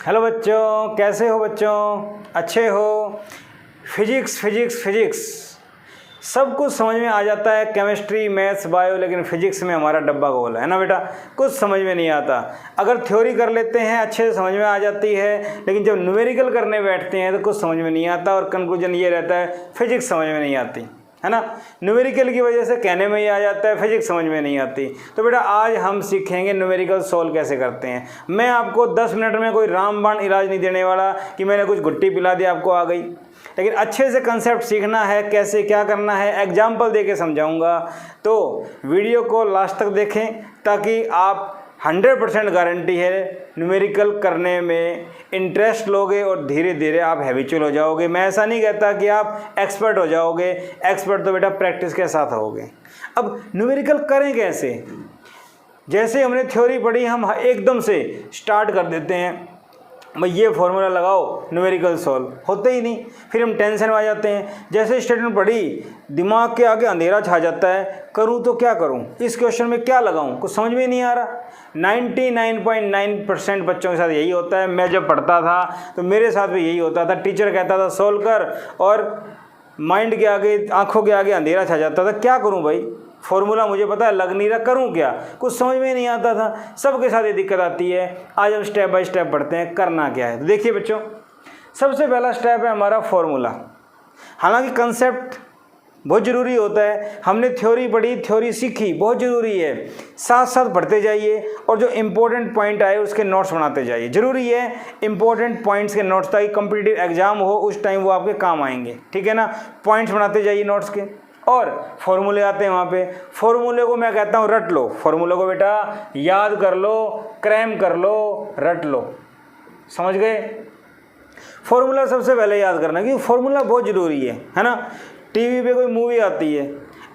Hello बच्चों, कैसे हो बच्चों? अच्छे हो? फिजिक्स सब कुछ समझ में आ जाता है, केमिस्ट्री, मैथ्स, बायो, लेकिन फिजिक्स में हमारा डब्बा गोल है ना बेटा। कुछ समझ में नहीं आता। अगर थ्योरी कर लेते हैं अच्छे से समझ में आ जाती है, लेकिन जब न्यूमेरिकल करने बैठते हैं तो कुछ समझ में नहीं आता और कंक्लूजन ये रहता है फिजिक्स समझ में नहीं आती, है ना। न्यूमेरिकल की वजह से कहने में ही आ जाता है, फिजिक्स समझ में नहीं आती। तो बेटा आज हम सीखेंगे न्यूमेरिकल सोल्व कैसे करते हैं। मैं आपको 10 मिनट में कोई रामबाण इलाज नहीं देने वाला कि मैंने कुछ गुट्टी पिला दी आपको आ गई, लेकिन अच्छे से कंसेप्ट सीखना है, कैसे क्या करना है, एग्जाम्पल दे के समझाऊंगा। तो वीडियो को लास्ट तक देखें ताकि आप 100% गारंटी है न्यूमेरिकल करने में इंटरेस्ट लोगे और धीरे धीरे आप हैबिचुअल हो जाओगे। मैं ऐसा नहीं कहता कि आप एक्सपर्ट हो जाओगे, एक्सपर्ट तो बेटा प्रैक्टिस के साथ होगे। अब न्यूमेरिकल करें कैसे? जैसे हमने थ्योरी पढ़ी हम एकदम से स्टार्ट कर देते हैं, भाई ये फॉर्मूला लगाओ न्यूमेरिकल सॉल्व, होते ही नहीं। फिर हम टेंशन में आ जाते हैं। जैसे स्टेटमेंट पढ़ी दिमाग के आगे अंधेरा छा जाता है, करूँ तो क्या करूँ, इस क्वेश्चन में क्या लगाऊँ, कुछ समझ में नहीं आ रहा। 99.9% बच्चों के साथ यही होता है। मैं जब पढ़ता था तो मेरे साथ भी यही होता था। टीचर कहता था सोल्व कर और माइंड के आगे, आंखों के आगे अंधेरा छा जाता था। क्या करूँ भाई, फॉर्मूला मुझे पता है, लग नहीं रहा, करूं क्या, कुछ समझ में नहीं आता था। सबके साथ ये दिक्कत आती है। आज हम स्टेप बाय स्टेप पढ़ते हैं करना क्या है। तो देखिए बच्चों, सबसे पहला स्टेप है हमारा फॉर्मूला। हालांकि कंसेप्ट बहुत ज़रूरी होता है, हमने थ्योरी पढ़ी, थ्योरी सीखी, बहुत ज़रूरी है। साथ साथ पढ़ते जाइए और जो इम्पोर्टेंट पॉइंट आए उसके नोट्स बनाते जाइए। ज़रूरी है इम्पोर्टेंट पॉइंट्स के नोट्स, ताकि कॉम्पिटिटिव एग्जाम हो उस टाइम वो आपके काम आएंगे, ठीक है ना। पॉइंट्स बनाते जाइए नोट्स के। और फॉर्मूले आते हैं वहाँ पे, फॉर्मूले को मैं कहता हूँ रट लो। फॉर्मूले को बेटा याद कर लो, क्रैम कर लो, रट लो, समझ गए। फॉर्मूला सबसे पहले याद करना, क्योंकि फॉर्मूला बहुत ज़रूरी है ना। टीवी पे कोई मूवी आती है,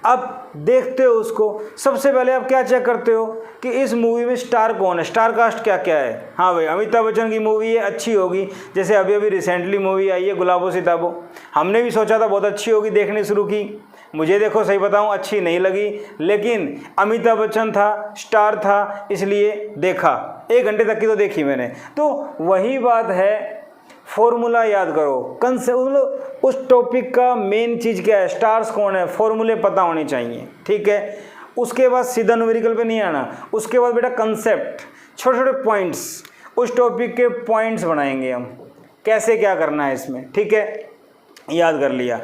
आप देखते हो उसको, सबसे पहले आप क्या चेक करते हो कि इस मूवी में स्टार कौन है, स्टार कास्ट क्या क्या है। हाँ भाई, अमिताभ बच्चन की मूवी है, अच्छी होगी। जैसे अभी अभी रिसेंटली मूवी आई है गुलाबो सिताबो, हमने भी सोचा था बहुत अच्छी होगी, देखनी शुरू की। मुझे देखो सही बताऊं अच्छी नहीं लगी, लेकिन अमिताभ बच्चन था, स्टार था, इसलिए देखा। 1 घंटे तक की तो देखी मैंने। तो वही बात है, फॉर्मूला याद करो। कंसेप्ट, उस टॉपिक का मेन चीज़ क्या है, स्टार्स कौन है, फॉर्मूले पता होने चाहिए, ठीक है। उसके बाद सीधा न्यूमेरिकल पे नहीं आना। उसके बाद बेटा कंसेप्ट, छोटे छोटे पॉइंट्स, उस टॉपिक के पॉइंट्स बनाएंगे हम, कैसे क्या करना है इसमें, ठीक है, याद कर लिया।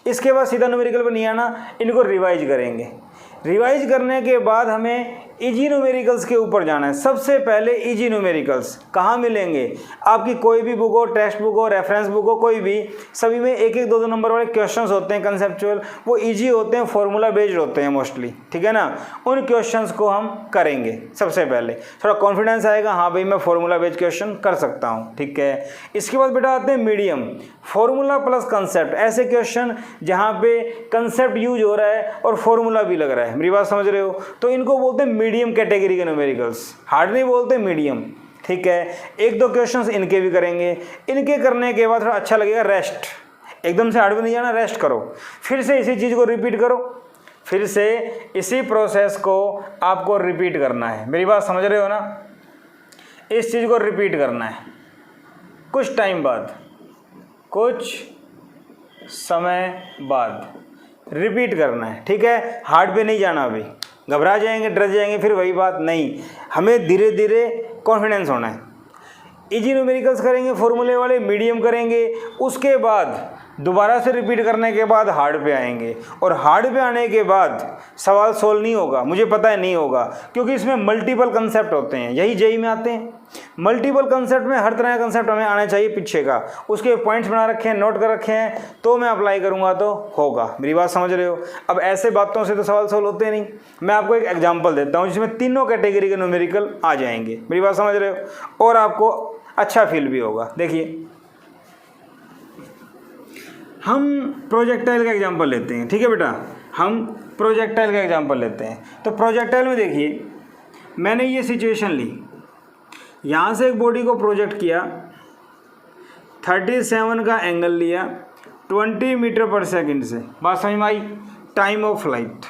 इसके बाद सीधा न्यूमेरिकल पर नहीं आना, इनको रिवाइज करेंगे। रिवाइज करने के बाद हमें इजी न्यूमेरिकल्स के ऊपर जाना है। सबसे पहले इजी न्यूमेरिकल्स कहाँ मिलेंगे? आपकी कोई भी बुक हो, टेक्स्ट बुक हो, रेफरेंस बुक हो, कोई भी, सभी में 1-1, 2-2 नंबर वाले क्वेश्चंस होते हैं कंसेप्चुअल, वो इजी होते हैं, फॉर्मूला बेस्ड होते हैं मोस्टली, ठीक है ना। उन क्वेश्चंस को हम करेंगे सबसे पहले, थोड़ा कॉन्फिडेंस आएगा, हाँ भाई मैं फॉर्मूला बेस्ड क्वेश्चन कर सकता हूँ, ठीक है। इसके बाद बेटा आते हैं मीडियम, फॉर्मूला प्लस कंसेप्ट, ऐसे क्वेश्चन जहाँ पे कंसेप्ट यूज हो रहा है और फॉर्मूला भी लग रहा है। मेरी बात समझ रहे हो? तो इनको बोलते हैं मीडियम कैटेगरी के न्यूमेरिकल्स, हार्ड नहीं बोलते, मीडियम, ठीक है। 1-2 क्वेश्चंस इनके भी करेंगे। इनके करने के बाद थोड़ा अच्छा लगेगा, रेस्ट, एकदम से हार्ड में नहीं जाना, रेस्ट करो, फिर से इसी चीज़ को रिपीट करो, फिर से इसी प्रोसेस को आपको रिपीट करना है। मेरी बात समझ रहे हो ना? इस चीज़ को रिपीट करना है कुछ टाइम बाद, कुछ समय बाद रिपीट करना है, ठीक है। हार्ड पे नहीं जाना, अभी घबरा जाएंगे, डर जाएंगे, फिर वही बात नहीं। हमें धीरे धीरे कॉन्फिडेंस होना है। इजी न्यूमेरिकल्स करेंगे, फॉर्मूले वाले, मीडियम करेंगे, उसके बाद दोबारा से रिपीट करने के बाद हार्ड पे आएंगे। और हार्ड पे आने के बाद सवाल सोल्व नहीं होगा, मुझे पता है नहीं होगा, क्योंकि इसमें मल्टीपल कंसेप्ट होते हैं, यही जेईई में आते हैं। मल्टीपल कंसेप्ट में हर तरह का कंसेप्ट हमें आना चाहिए पीछे का, उसके पॉइंट्स बना रखे हैं, नोट कर रखे हैं, तो मैं अप्लाई करूँगा तो होगा। मेरी बात समझ रहे हो? अब ऐसे बातों से तो सवाल सोल्व होते नहीं। मैं आपको एक एग्जाम्पल देता हूँ जिसमें तीनों कैटेगरी के न्यूमेरिकल आ जाएंगे। मेरी बात समझ रहे हो? और आपको अच्छा फील भी होगा। देखिए, हम प्रोजेक्टाइल का एग्जांपल लेते हैं, ठीक है बेटा, हम प्रोजेक्टाइल का एग्जांपल लेते हैं। तो प्रोजेक्टाइल में देखिए, मैंने ये सिचुएशन ली, यहाँ से एक बॉडी को प्रोजेक्ट किया, 37 का एंगल लिया, 20 मीटर पर सेकंड से, बात समझ में आई। Time of flight,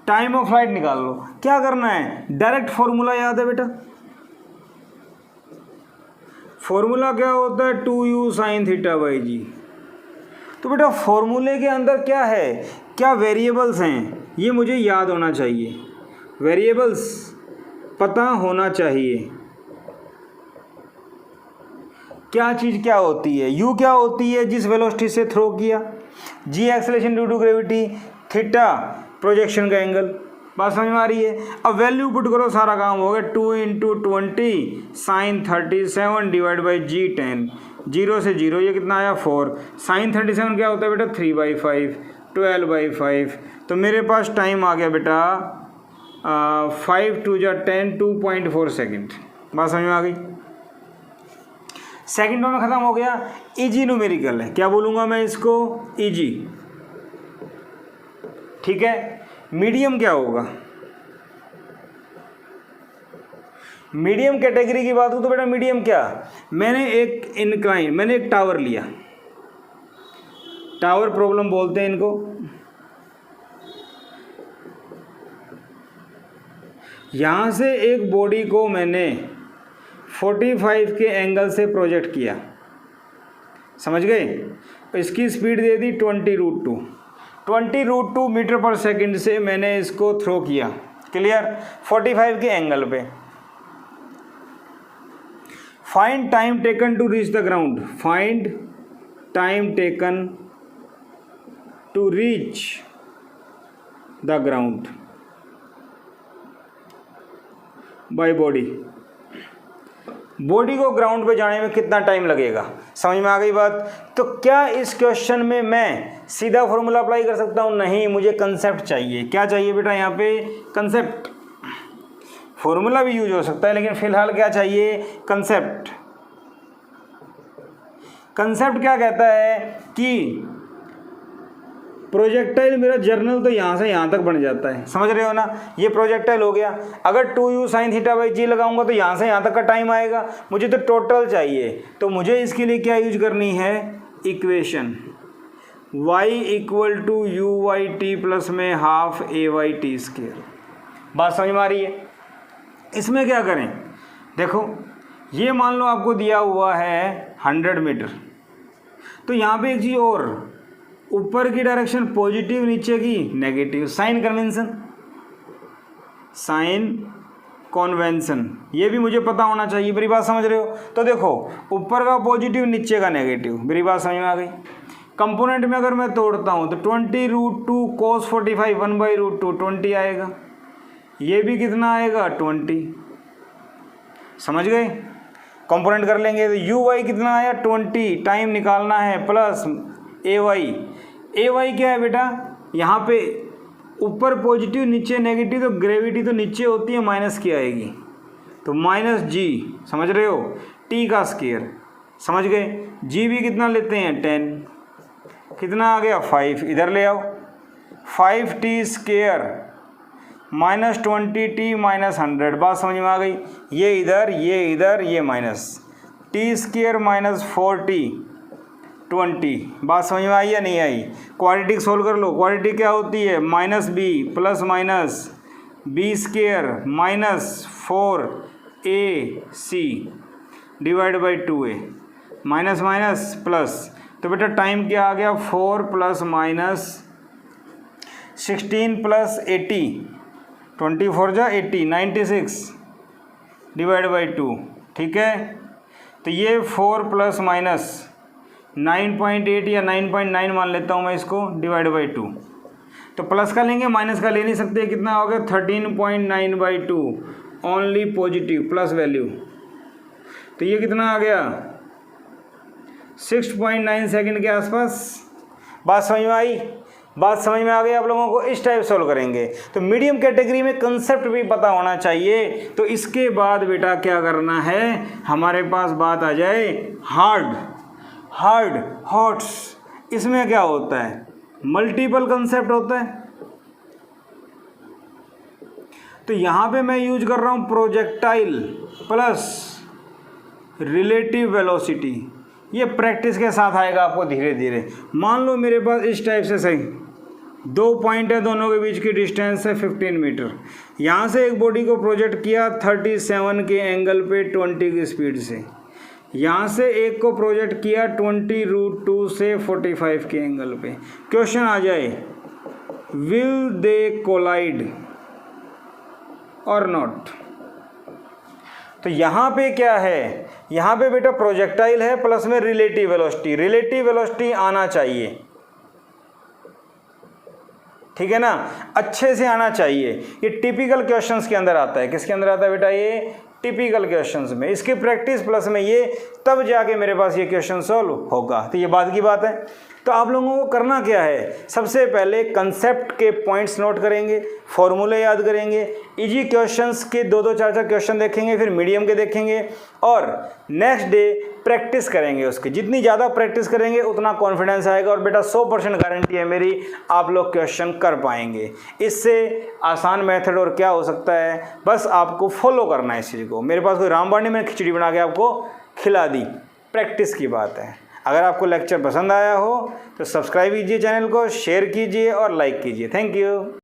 time of flight निकाल लो। क्या करना है? डायरेक्ट फॉर्मूला याद है बेटा, फॉर्मूला क्या होता है 2u sin थीटा बाई जी। तो बेटा फॉर्मूले के अंदर क्या है, क्या वेरिएबल्स हैं, ये मुझे याद होना चाहिए, वेरिएबल्स पता होना चाहिए। क्या चीज़ क्या होती है, u क्या होती है जिस वेलोसिटी से थ्रो किया, g acceleration due to gravity, theta projection का एंगल। बात समझ में आ रही है। अब वैल्यू पुट करो, सारा काम हो गया 2 × 20 sin 37 डिवाइड बाई जी 10, 0 से 0 ये कितना आया 4, sin 37 क्या होता है बेटा 3/5, 12/5। तो मेरे पास टाइम आ गया बेटा 5 × 2 = 10, 2.4 सेकेंड। बात समझ में आ गई। सेकेंडों में ख़त्म हो गया। इजी न्यूमेरिकल है, क्या बोलूँगा मैं इसको, इजी। ठीक है। मीडियम क्या होगा, मीडियम कैटेगरी की बात हो तो बेटा मीडियम क्या, मैंने एक टावर लिया, टावर प्रॉब्लम बोलते हैं इनको। यहाँ से एक बॉडी को मैंने 45 के एंगल से प्रोजेक्ट किया, समझ गए। इसकी स्पीड दे दी 20√2 मीटर पर सेकंड से मैंने इसको थ्रो किया, क्लियर, 45 के एंगल पे। Find time taken to reach the ground, find time taken to reach the ground by body, body को ग्राउंड पे जाने में कितना टाइम लगेगा, समझ में आ गई बात। तो क्या इस क्वेश्चन में मैं सीधा फॉर्मूला अप्लाई कर सकता हूँ, नहीं, मुझे कंसेप्ट चाहिए। क्या चाहिए बेटा यहाँ पे, कंसेप्ट। फॉर्मूला भी यूज हो सकता है लेकिन फिलहाल क्या चाहिए, कंसेप्ट। कंसेप्ट क्या कहता है कि प्रोजेक्टाइल, मेरा जर्नल तो यहाँ से यहाँ तक बन जाता है, समझ रहे हो ना, ये प्रोजेक्टाइल हो गया। अगर 2u sin थीटा बाई जी लगाऊंगा तो यहाँ से यहाँ तक का टाइम आएगा, मुझे तो टोटल चाहिए। तो मुझे इसके लिए क्या यूज करनी है, इक्वेशन y = u/t प्लस में हाफ a/t²। बात समझ में आ रही है। इसमें क्या करें, देखो ये मान लो आपको दिया हुआ है 100 मीटर, तो यहाँ पे एक चीज़ और, ऊपर की डायरेक्शन पॉजिटिव, नीचे की negative, sign convention, sign convention, ये भी मुझे पता होना चाहिए। मेरी बात समझ रहे हो। तो देखो ऊपर का पॉजिटिव, नीचे का नेगेटिव, मेरी बात समझ में आ गई। कंपोनेंट में अगर मैं तोड़ता हूँ तो 20√2 cos 45 1/√2 20 आएगा, ये भी कितना आएगा 20, समझ गए। कंपोनेंट कर लेंगे तो u/y कितना आया 20, टाइम निकालना है, प्लस ay क्या है बेटा, यहाँ पे ऊपर पॉजिटिव नीचे नेगेटिव, तो ग्रेविटी तो नीचे होती है, माइनस की आएगी, तो -g, समझ रहे हो, t का स्क्वायर, समझ गए। g भी कितना लेते हैं 10, कितना आ गया 5, इधर ले आओ, 5t² -20t -100। बात समझ में आ गई। ये इधर, ये माइनस, t² -4t 20। बात समझ में आई या नहीं आई। क्वाड्रेटिक सोल्व कर लो। क्वाड्रेटिक क्या होती है, -b plus minus b² -4ac divide by 2a, minus minus plus. तो बेटा टाइम क्या आ गया 4 + -16 + 80, 24 × 80 96 डिवाइड बाई 2, ठीक है। तो ये 4 ± 9.8 या 9.9 मान लेता हूँ मैं इसको, डिवाइड बाई 2। तो प्लस का लेंगे, माइनस का ले नहीं सकते, कितना हो गया 13.9/2, ओनली पॉजिटिव प्लस वैल्यू। तो ये कितना आ गया 6.9 सेकंड के आसपास। बात समझ में आई, बात समझ में आ गई आप लोगों को। इस टाइप सॉल्व करेंगे। तो मीडियम कैटेगरी में कंसेप्ट भी पता होना चाहिए। तो इसके बाद बेटा क्या करना है, हमारे पास बात आ जाए हॉट्स। इसमें क्या होता है, मल्टीपल कंसेप्ट होता है। तो यहाँ पे मैं यूज कर रहा हूँ प्रोजेक्टाइल प्लस रिलेटिव वेलोसिटी। ये प्रैक्टिस के साथ आएगा आपको धीरे धीरे। मान लो मेरे पास इस टाइप से सही 2 पॉइंट है, दोनों के बीच की डिस्टेंस है 15 मीटर। यहाँ से एक बॉडी को प्रोजेक्ट किया 37 के एंगल पे 20 की स्पीड से। यहाँ से एक को प्रोजेक्ट किया 20√2 से 45 के एंगल पे। क्वेश्चन आ जाए, विल दे कोलाइड और नॉट। तो यहाँ पे क्या है, यहाँ पे बेटा प्रोजेक्टाइल है प्लस में रिलेटिव वेलोसिटी। रिलेटिव वेलोसिटी आना चाहिए, ठीक है ना, अच्छे से आना चाहिए। ये टिपिकल क्वेश्चंस के अंदर आता है। किसके अंदर आता है बेटा? ये टिपिकल क्वेश्चंस में। इसकी प्रैक्टिस प्लस में ये, तब जाके मेरे पास ये क्वेश्चन सॉल्व होगा। तो ये बात की बात है। तो आप लोगों को करना क्या है, सबसे पहले कंसेप्ट के पॉइंट्स नोट करेंगे, फॉर्मूले याद करेंगे, इजी क्वेश्चंस के 2-2 4-4 क्वेश्चन देखेंगे, फिर मीडियम के देखेंगे और नेक्स्ट डे प्रैक्टिस करेंगे उसकी। जितनी ज़्यादा प्रैक्टिस करेंगे उतना कॉन्फिडेंस आएगा और बेटा 100% गारंटी है मेरी, आप लोग क्वेश्चन कर पाएंगे। इससे आसान मेथड और क्या हो सकता है, बस आपको फॉलो करना है इस चीज़ को। मेरे पास कोई रामबाण नहीं, मैंने खिचड़ी बना के आपको खिला दी, प्रैक्टिस की बात है। अगर आपको लेक्चर पसंद आया हो तो सब्सक्राइब कीजिए चैनल को, शेयर कीजिए और लाइक कीजिए। Thank you.